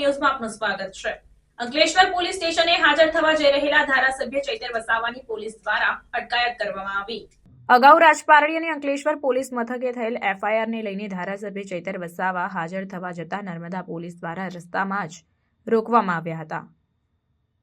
ન્યૂઝમાં આપનું સ્વાગત છે। અંકલેશ્વર પોલીસ સ્ટેશને હાજર થવા જઈ રહેલા ધારાસભ્ય ચૈતર વસાવાની પોલીસ દ્વારા અટકાયત કરવામાં આવી। અગાઉ રાજપારડી અને અંકલેશ્વર પોલીસ મથકે થયેલ એફઆઈઆરને લઈને ધારાસભ્ય ચૈતર વસાવા હાજર થવા જતા નર્મદા પોલીસ દ્વારા રસ્તામાં જ રોકવામાં આવ્યા હતા।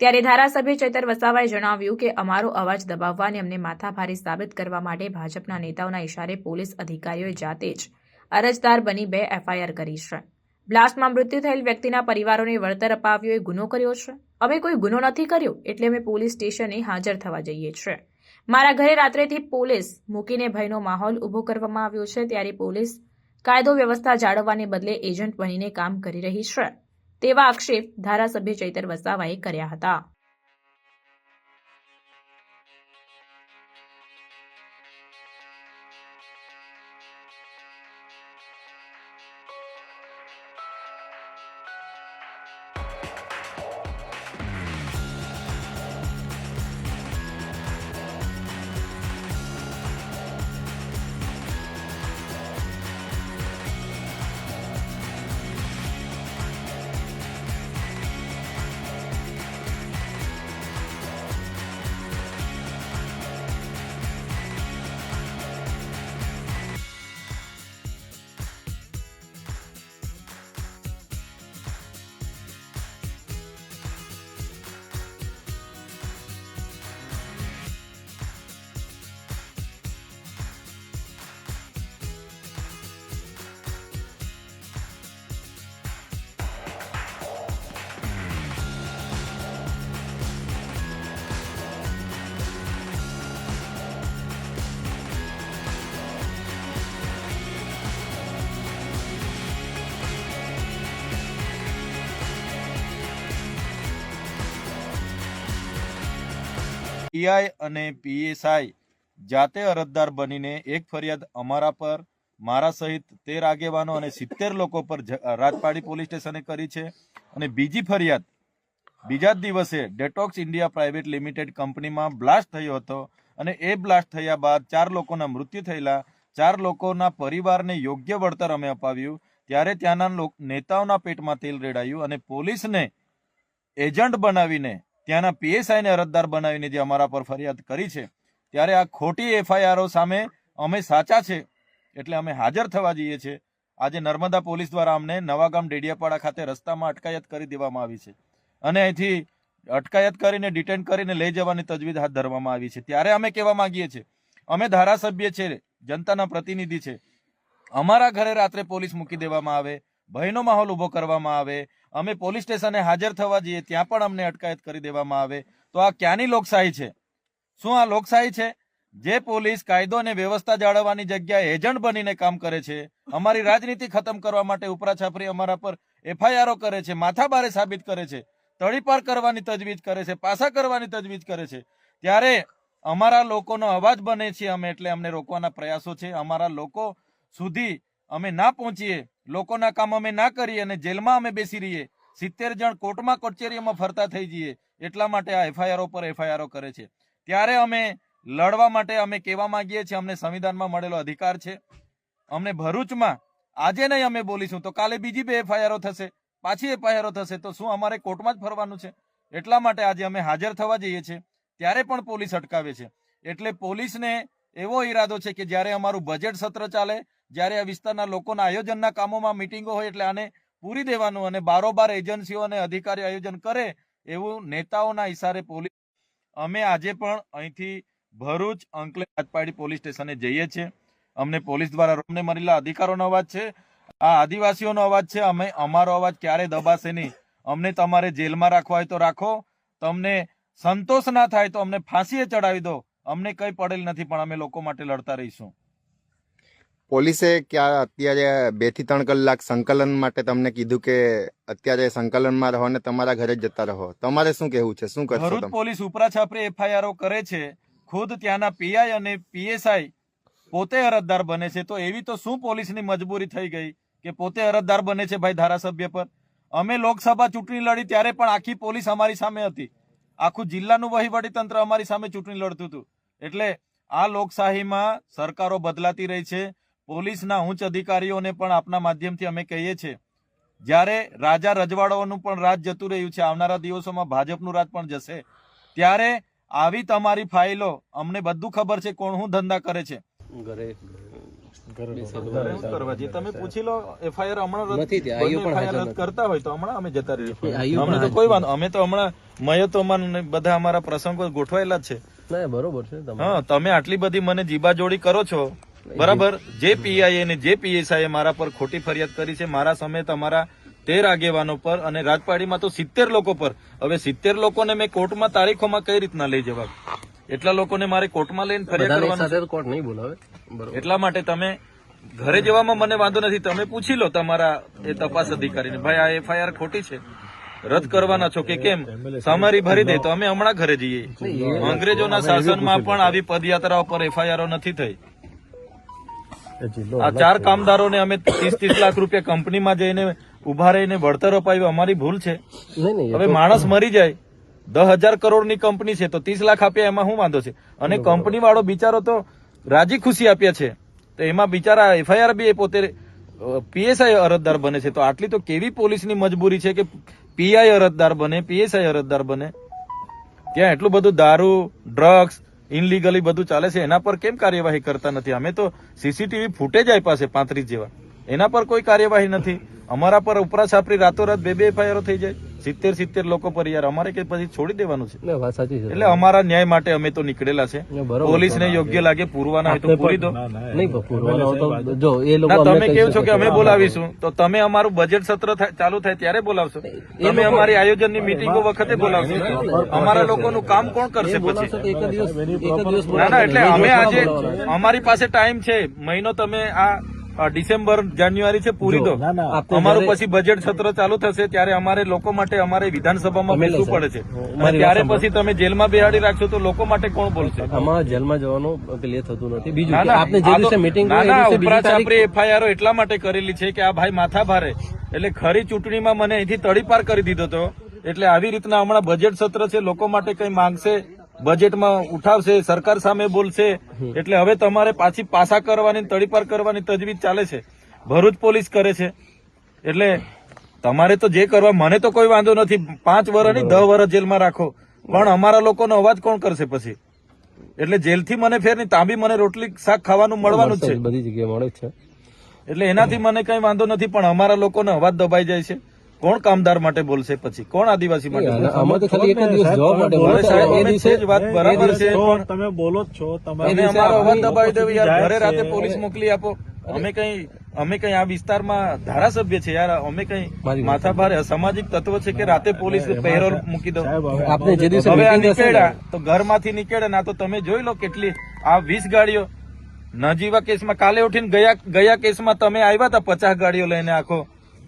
ત્યારે ધારાસભ્ય ચૈતર વસાવાએ જણાવ્યું કે અમારો અવાજ દબાવવા અને અમને માથાભારે સાબિત કરવા માટે ભાજપના નેતાઓના ઇશારે પોલીસ અધિકારીઓએ જાતે જ અરજદાર બની 2 એફઆઈઆર કરી છે। બ્લાસ્ટમાં મૃત્યુ થયેલ વ્યક્તિના પરિવારોને વળતર અપાવ્યો એ ગુનો કર્યો છે। અમે કોઈ ગુનો નથી કર્યો એટલે અમે પોલીસ સ્ટેશને હાજર થવા જઈએ છીએ। મારા ઘરે રાત્રેથી પોલીસ મૂકીને ભયનો માહોલ ઊભો કરવામાં આવ્યો છે। ત્યારે પોલીસ કાયદો વ્યવસ્થા જાળવવાને બદલે એજન્ટ બનીને કામ કરી રહી છે તેવા આક્ષેપ ધારાસભ્ય ચૈતર વસાવાએ કર્યા હતા। પીઆઈ અને પીએસઆઈ જાતે અરજદાર બનીને એક ફરિયાદ અમારા પર, મારા સહિત 13 આગેવાનો અને 70 લોકો પર રાજપારડી પોલીસ સ્ટેશને કરી છે। અને બીજી ફરિયાદ બીજા જ દિવસે ડેટોક્સ ઇન્ડિયા પ્રાઇવેટ લિમિટેડ કંપનીમાં બ્લાસ્ટ થયો હતો અને એ બ્લાસ્ટ થયા બાદ 4 લોકોના મૃત્યુ થયેલા। 4 લોકોના પરિવારને યોગ્ય વળતર અમે અપાવ્યું। ત્યારે ત્યાંના નેતાઓના પેટમાં તેલ રેડાયું અને પોલીસને એજન્ટ બનાવીને ત્યાંના પીએસઆઈને અરજદાર બનાવીને જે અમારા પર ફરિયાદ કરી છે, ત્યારે આ ખોટી એફઆઈઆરો સામે અમે સાચા છે એટલે અમે હાજર થવા જઈએ છીએ। આજે નર્મદા પોલીસ દ્વારા અમને નવાગામ ડેડિયાપાડા ખાતે રસ્તામાં અટકાયત કરી દેવામાં આવી છે અને અહીંથી અટકાયત કરીને ડિટેન કરીને લઈ જવાની તજવીજ હાથ ધરવામાં આવી છે। ત્યારે અમે કહેવા માંગીએ છીએ, અમે ધારાસભ્ય છે, જનતાના પ્રતિનિધિ છે, અમારા ઘરે રાત્રે પોલીસ મૂકી દેવામાં આવે, ભયનો માહોલ ઉભો કરવામાં આવે, અમે પોલીસ સ્ટેશને હાજર થવા જઈએ ત્યાં પણ અમને અટકાયત કરી દેવામાં આવે, તો આ ક્યાંની લોકશાહી છે? શું આ લોકશાહી છે? જે પોલીસ કાયદો અને વ્યવસ્થા જાળવવાની જગ્યાએ એજન્ટ બનીને કામ કરે છે, અમારી રાજનીતિ ખતમ કરવા માટે ઉપરાછાપરી અમારા પર એફઆઈઆરો કરે છે, માથાભારે સાબિત કરે છે, તડીપાર કરવાની તજવીજ કરે છે, પાસા કરવાની તજવીજ કરે છે, ત્યારે અમારા લોકોનો અવાજ બને છે અમે, એટલે અમને રોકવાના પ્રયાસો છે। અમારા લોકો સુધી અમે ના પહોંચીએ, લોકોના કામ અમે ના કરીએ અને જેલમાં અમે બેસી રહીએ, 70 જણ કોર્ટમાં કચેરીઓમાં ફરતા થઈ જઈએ, એટલા માટે આ એફઆઈઆરો પર એફઆઈઆરો કરે છે। ત્યારે અમે લડવા માટે અમે કહેવા માંગીએ છીએ, અમને સંવિધાનમાં મળેલો અધિકાર છે। અમને ભરૂચમાં આજે નહીં અમે બોલીશું તો કાલે બીજી 2 એફઆઈઆરો થશે, પાછી એફઆઈઆરો થશે, તો શું અમારે કોર્ટમાં જ ફરવાનું છે? એટલા માટે આજે અમે હાજર થવા જઈએ છીએ ત્યારે પણ પોલીસ અટકાવે છે। એટલે પોલીસને એવો ઈરાદો છે કે જ્યારે અમારું બજેટ સત્ર ચાલે, જ્યારે આ વિસ્તારના લોકોના આયોજનના કામોમાં મિટિંગો હોય એટલે આને પૂરી દેવાનું અને બારોબાર એજન્સીઓ અને અધિકારીઓ આયોજન કરે એવું નેતાઓના ઇશારે પોલીસ અમે આજે પણ અહીંથી ભરૂચ, અંકલેશ્વર, રાજપારડી પોલીસ સ્ટેશને જઈએ છીએ। અમને પોલીસ દ્વારા અમને મળેલા અધિકારોનો અવાજ છે, આ આદિવાસીઓનો અવાજ છે। અમે અમારો અવાજ ક્યારે દબાશે નહીં। અમને તમારે જેલમાં રાખવા હોય તો રાખો, તમને સંતોષ ના થાય તો અમને ફાંસીએ ચડાવી દો, અમને કંઈ પડેલ નથી, પણ અમે લોકો માટે લડતા રહીશું। પોલીસે ક્યાં અત્યારે 2 થી 3 કલાક સંકલન માટે તમને કીધું કે અત્યારે સંકલનમાં રહો અને તમારા ઘરે જતા રહો, તમારે શું કહેવું છે? શું કરશો? ભરૂચ પોલીસ ઉપરાછાપરી એફઆઈઆરો કરે છે, ખુદ ત્યાંના પીઆઈ અને પીએસઆઈ પોતે અરજદાર બને છે, તો એવી તો શું પોલીસની મજબૂરી થઈ ગઈ કે પોતે અરજદાર બને છે ભાઈ ધારાસભ્ય પર? અમે લોકસભા ચૂંટણી લડી ત્યારે પણ આખી પોલીસ અમારી સામે હતી, આખું જિલ્લાનું વહીવટી તંત્ર અમારી સામે ચૂંટણી લડતું હતું। એટલે આ લોકશાહીમાં સરકારો બદલાતી રહી છે। પોલીસના ઉચ્ચ અધિકારીઓને પણ આપના માધ્યમથી અમે કહીએ છીએ જ્યારે રાજા રજવાડાઓનું પણ રાજ જતું રહ્યું છે, આવનારા દિવસોમાં ભાજપનું રાજ પણ જશે, ત્યારે આવી તમારી ફાઇલો અમને બધું ખબર છે કોણ શું ધંધા કરે છે. તમે પૂછી લો, એફઆઈઆર હમણાં કરતા હોય તો હમણાં અમે જતા રહીએ. અમે તો કોઈ વાંધો, અમે તો હમણાં મયતોમાં બધા અમારા પ્રસંગો ગોઠવાયેલા જ છે. બરોબર છે. હા, તમે આટલી બધી મને જીબાજોડી કરો છો, બરાબર. જે પીઆઈ અને જે પીએસઆઈ મારા પર ખોટી ફરિયાદ કરી છે, મારા સમેત અમારા 13 આગેવાનો પર અને રાજપાડીમાં તો 70 લોકો પર. હવે 70 લોકોને મેં કોર્ટમાં તારીખોમાં કઈ રીતના લઈ જવા? એટલા લોકોને મારે કોર્ટમાં લઈને ફરિયાદ કરવાની કોર્ટ નહીં બોલાવે. એટલા માટે તમે ઘરે જવામાં મને વાંધો નથી. તમે પૂછી લો તમારા એ તપાસ અધિકારીને, ભાઈ આ એફઆઈઆર ખોટી છે, રદ કરવાના છો કે કેમ? સમારી ભરી દે તો અમે હમણાં ઘરે જઈએ. અંગ્રેજોના શાસનમાં પણ આવી પદયાત્રાઓ પર એફઆઈઆરો નથી થઈ. આ 4 કામદારોને અમે 30 લાખ રૂપિયા કંપનીમાં જઈને ઉભા રહીને વળતર અપાવ્યું, અમારી ભૂલ છે. હવે માણસ મરી જાય, 10,000 કરોડની કંપની છે તો 30 લાખ આપ્યા, એમાં શું વાંધો છે? અને કંપની વાળો બિચારો તો રાજી ખુશી આપ્યા છે, તો એમાં બિચારા એફઆઈઆર બી પોતે પીએસઆઈ અરજદાર બને છે. તો આટલી તો કેવી પોલીસની મજબૂરી છે કે પીઆઈ અરજદાર બને, પીએસઆઈ અરજદાર બને? ત્યાં એટલું બધું દારૂ, ડ્રગ્સ, ઇનલીગલી બધું ચાલે છે, એના પર કેમ કાર્યવાહી કરતા નથી? અમે તો સીસીટીવી ફૂટેજ આપ્યા છે 35 જેવા, એના પર કોઈ કાર્યવાહી નથી. અમારા પર ઉપરા છાપરી રાતોરાત 2 એફઆઈઆર થઈ જાય 70 લોકો પર. યાર અમારે કે પછી છોડી દેવાનું છે? એટલે અમારા ન્યાય માટે અમે તો નીકળેલા છે. પોલીસને યોગ્ય લાગે પૂરવાના હોય તો પૂરી દો. તમે કેવું છો કે અમે બોલાવીશું, તો તમે અમારું બજેટ સત્ર ચાલુ થાય ત્યારે બોલાવશો? તમે અમારી આયોજનની મીટિંગો વખતે બોલાવશો? અમારા લોકોનું કામ કોણ કરશે પછી? ના, એટલે અમે આજે અમારી પાસે ટાઈમ છે, મહિનો. તમે આ ડિસેમ્બર જાન્યુઆરી છે, પૂરી દો. અમારું પછી બજેટ સત્ર ચાલુ થશે ત્યારે અમારે લોકો માટે અમારે વિધાનસભામાં બેસવું પડે છે. ત્યારે પછી તમે જેલમાં બેહાડી રાખશો તો લોકો માટે કોણ બોલશે? આમાં જેલમાં જવાનું પેલે થતું નથી. બીજું આપને જે દિવસે મીટિંગ ઉપરાછાપરી એફઆઈઆર એટલા માટે કરેલી છે કે આ ભાઈ માથા ભારે, એટલે ખરી ચૂંટણીમાં મને અહીંથી તડીપાર કરી દીધો હતો. એટલે આવી રીતના હમણાં બજેટ સત્ર છે, લોકો માટે કઈ માંગશે, બજેટમાં ઉઠાવશે, સરકાર સામે બોલશે, એટલે હવે તમારે પાછી પાસા કરવાની, તડીપાર કરવાની તજવીજ ચાલે છે. ભરૂચ પોલીસ કરે છે. એટલે તમારે તો જે કરવા, મને તો કોઈ વાંધો નથી. 5 વર્ષ નહીં 10 વર્ષ જેલમાં રાખો, પણ અમારા લોકોનો અવાજ કોણ કરશે પછી? એટલે જેલથી મને ફેર નહીં, ત્યાં બી મને રોટલી શાક ખાવાનું મળવાનું જ છે, બધી જગ્યાએ મળે છે. એટલે એનાથી મને કઈ વાંધો નથી. પણ અમારા લોકોનો અવાજ દબાઈ જાય છે. કોણ કામદાર માટે બોલશે પછી? કોણ આદિવાસી માટે? આમાં તો ખાલી એક જ દિવસ જવાબ માટે બોલે છે. એ દિવસે જ વાત બરાબર છે, પણ તમે બોલો જ છો, તમે અમારો અવાજ દબાવી દો યાર. ઘરે રાતે પોલીસ મોકલી આપો. અમે કઈ આ વિસ્તારમાં ધારાસભ્ય છે યાર, અમે કઈ માથાભારે અસામાજિક તત્વ છે કે રાતે પોલીસ પહેરો મૂકી દો? આપણે જે દિવસે હવે આ નીકળ્યા તો ઘરમાંથી નીકળ્યા ના, તો તમે જોઈ લો કેટલી આ 20 ગાડીઓ નજીવા કેસમાં. કાલે ઉઠીને ગયા કેસમાં તમે આવ્યા હતા 50 ગાડીઓ લઈને, આખો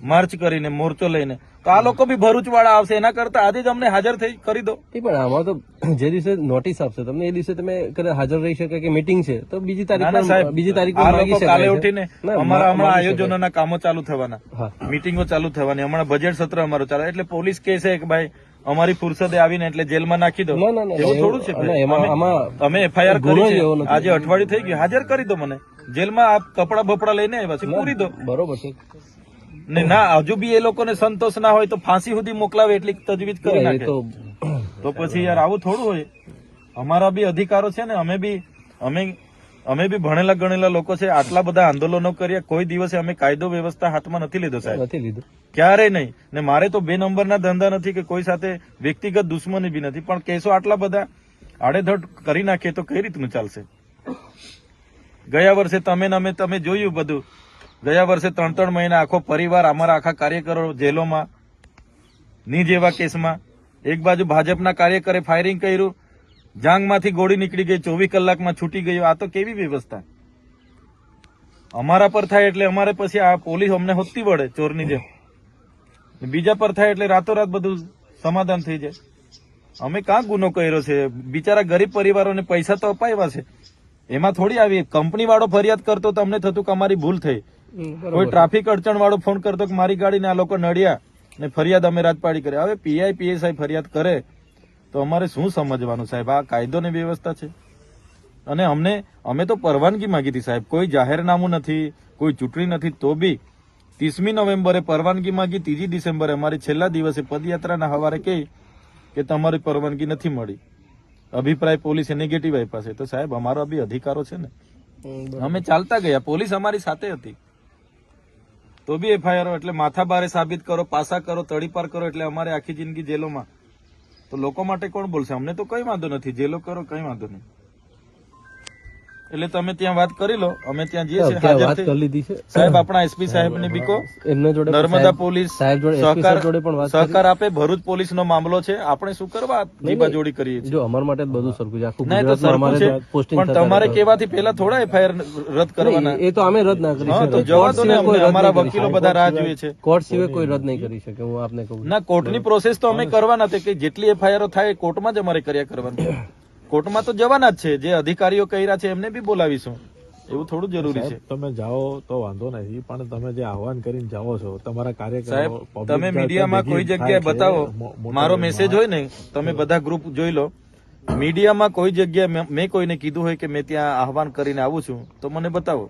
માર્ચ કરીને, મોરચો લઈને. તો આ લોકો બી ભરૂચ વાળા આવશે, એના કરતા આજે જ અમને હાજર થઈ કરી દો. પણ આમાં તો જે દિવસે નોટિસ આપશે તમને એ દિવસે તમે કદાચ હાજર રહી શકે કે મીટિંગ છે તો બીજી તારીખ કાલે ઉઠીને અમારા હમણાં આયોજનોના કામો ચાલુ થવાના, મીટિંગો ચાલુ થવાની. હમણાં બજેટ સત્ર અમારું ચાલે, એટલે પોલીસ કહે છે કે ભાઈ અમારી ફુરસદે આવીને એટલે જેલમાં નાખી દો. એવું થોડું છે? અમે એફઆઈઆર કરી છે, આજે અઠવાડિયું થઈ ગયું, હાજર કરી દો મને જેલમાં. આપ કપડા બપડા લઈને આવ્યા છે, પૂરી દો. બરોબર છે ને ના, હજુ બી એ લોકોને સંતોષ ના હોય તો ફાંસી સુધી મોકલાવે એટલી તજવીજ કરી નાખે. તો પછી યાર આવું થોડું હોય. અમારા બી અધિકારો છે ને, અમે બી ભણેલા ગણેલા લોકો છે. આટલા બધા આંદોલનો કર્યા, કોઈ દિવસે અમે કાયદો વ્યવસ્થા હાથમાં નથી લીધો સાહેબ, નથી લીધો ક્યારેય નહીં. ને મારે તો 2 નંબરના ધંધા નથી કે કોઈ સાથે વ્યક્તિગત દુશ્મની બી નથી, પણ કેસો આટલા બધા આડેધડ કરી નાખીએ તો કઈ રીતનું ચાલશે? ગયા વર્ષે તમે જોયું બધું. ગયા વર્ષે 3 મહિના આખો પરિવાર, અમારા આખા કાર્યકરો જેલોમાં, ની જેવા કેસમાં. એક બાજુ ભાજપના કાર્યકરે ફાયરિંગ કર્યું, જાંગમાંથી ગોળી નીકળી ગઈ, 24 કલાકમાં છૂટી ગયો. આ તો કેવી વ્યવસ્થા? અમારા પર થાય એટલે અમારે પછી આ પોલીસ અમને હોતી વળે ચોરની જેમ. બીજા પર થાય એટલે રાતોરાત બધું સમાધાન થઈ જાય. અમે કાં ગુનો કર્યો છે? બિચારા ગરીબ પરિવારોને પૈસા તો અપાવ્યા છે, એમાં થોડી આવી કંપની વાળો ફરિયાદ કરતો તો અમને થતું કે અમારી ભૂલ થઈ. કોઈ ટ્રાફિક અડચણ વાળો ફોન કરતો કે મારી ગાડીને આ લોકો નડ્યા ને ફરિયાદ અમે રાજપાડી કરે. હવે પીઆઈ પીએસઆઈ ફરિયાદ કરે તો અમારે શું સમજવાનું સાહેબ? આ કાયદો ને વ્યવસ્થા છે. અને અમે તો પરવાનગી માંગી હતી સાહેબ, કોઈ જાહેરનામું નથી, કોઈ ચૂંટણી નથી, તો બી 30મી નવેમ્બરે પરવાનગી માંગી, 3જી ડિસેમ્બરે અમારી છેલ્લા દિવસે પદયાત્રાના હવારે કહી કે તમારી પરવાનગી નથી મળી. અભિપ્રાય પોલીસે નેગેટિવ આપ્યા છે. તો સાહેબ અમારો બી અધિકારો છે ને, અમે ચાલતા ગયા, પોલીસ અમારી સાથે હતી, તો બી એફઆઈઆર એટલે માથાભારે સાબિત કરો, પાસા કરો, તડીપાર કરો એટલે અમારે આખી જિંદગી જેલોમાં. તો લોકો માટે કોણ બોલશે? અમને તો કઈ વાંધો નથી, જેલો કરો કઈ વાંધો નહીં. એટલે તમે ત્યાં વાત કરી લો, અમે ત્યાં જઈએ છીએ ત્યાં હાજર વાત થઈ. કરી લીધી છે સાહેબ આપણા એસપી સાહેબ ને બીકો, એમના જોડે નર્મદા પોલીસ સાહેબ જોડે SP સાહેબ જોડે પણ વાત કરી. સહકાર આપે. ભરૂચ પોલીસ નો મામલો છે, આપણે શું કરવા જીબા જોડી કરીએ છીએ? જો અમારા માટે જ બધું સરખું છે, આખું ના, એ તો ગુજરાતમાં સરખું અમારે છે, પોસ્ટિંગ પણ તમારે કેવાથી પહેલા થોડા એફઆઈઆર રદ કરવાના. એ તો અમે રદ ના કરી હા, તો શકીએ. જવા કોર્ટ દો ને સિવાય કોઈ અમને, રદ અમારા નહીં કરી વકીલો બધા રાહ જોઈએ છે. કોર્ટ સિવાય કોઈ રદ નહીં કરી શકે, હું આપને કહું છું. ના, કોર્ટની પ્રોસેસ તો અમે કરવાના છે કે જેટલી એફઆઈઆર થાય એ કોર્ટમાં જ અમારે કર્યા કરવાની. કોર્ટમાં તો જવાના જ છે, જે અધિકારીઓ કર્યા છે એમને બી બોલાવીશું, એવું થોડું જરૂરી છે. તમે જાઓ તો વાંધો નથી, પણ તમે જે આહવાન કરીને જાઓ છો તમારા કાર્યકરો, સાહેબ public તમે જે મીડિયામાં ભેગી કોઈ થાય જગ્યાએ છે, બતાવો, મોટા મારો ભાગમાં. મેસેજ હોય ને, તમે બધા ગ્રુપ જોઈ લો, મીડિયામાં કોઈ જગ્યાએ મેં કોઈને કીધું હોય કે મેં ત્યાં આહવાન કરીને આવું છું તો મને બતાવો.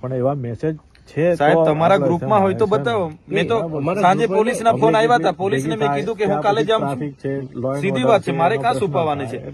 પણ એવા મેસેજ છે સાહેબ તો તમારા આપણે ગ્રુપમાં હોય તો છે ને, બતાવો. મેં તો અમારા સાંજે ગ્રુપમાં પોલીસના ફોન આવ્યા હતા, પોલીસને મેં કીધું કે હું કાલે જાઉં છું. ટ્રાફિક છે, law and સીધી order વાત છે, મારે એનો કાં પ્રશ્ન છુપાવવાની થાય. છે?